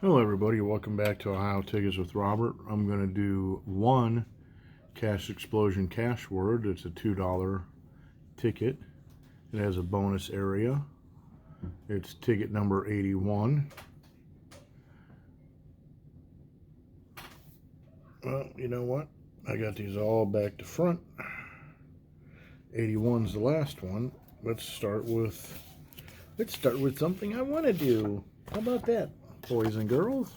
Hello everybody, welcome back to Ohio Tickets with Robert. I'm going to do one Cash Explosion Cashword. It's a $2 ticket. It has a bonus area. It's ticket number 81. Well, you know what? I got these all back to front. 81's the last one. Let's start with something I want to do. How about that, boys and girls?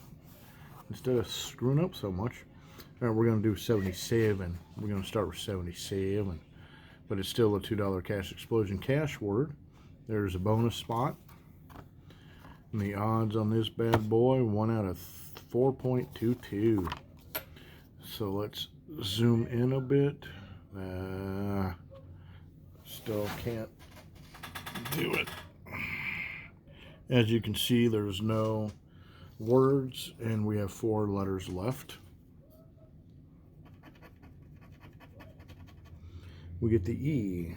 Instead of screwing up so much. All right, we're going to do 77. We're going to start with 77. But it's still a $2 Cash Explosion Cashword. There's a bonus spot. And the odds on this bad boy, 1 out of 4.22. So let's zoom in a bit. Still can't do it. As you can see, there's no words, and we have 4 letters left. We get the E.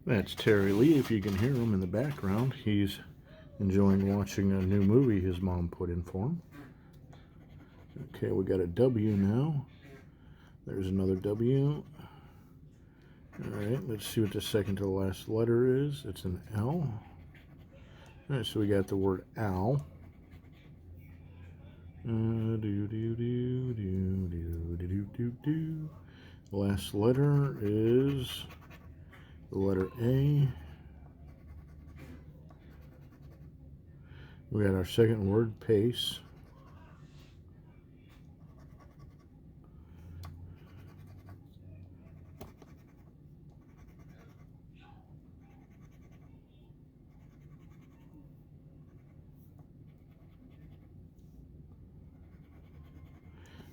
That's Terry Lee, if you can hear him in the background. He's enjoying watching a new movie his mom put in for him. Okay, we got a W now. There's another W. Alright, let's see what the second to the last letter is. It's an L. Alright, so we got the word owl. The last letter is the letter A. We got our second word, pace.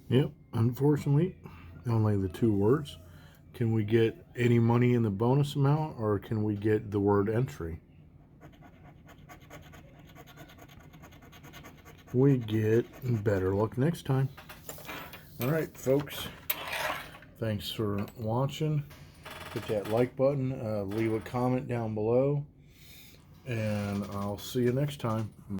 Yep, unfortunately, only the 2 words. Can we get any money in the bonus amount, or can we get the word entry? We get better luck next time. Alright, folks. Thanks for watching. Hit that like button. Leave a comment down below. And I'll see you next time.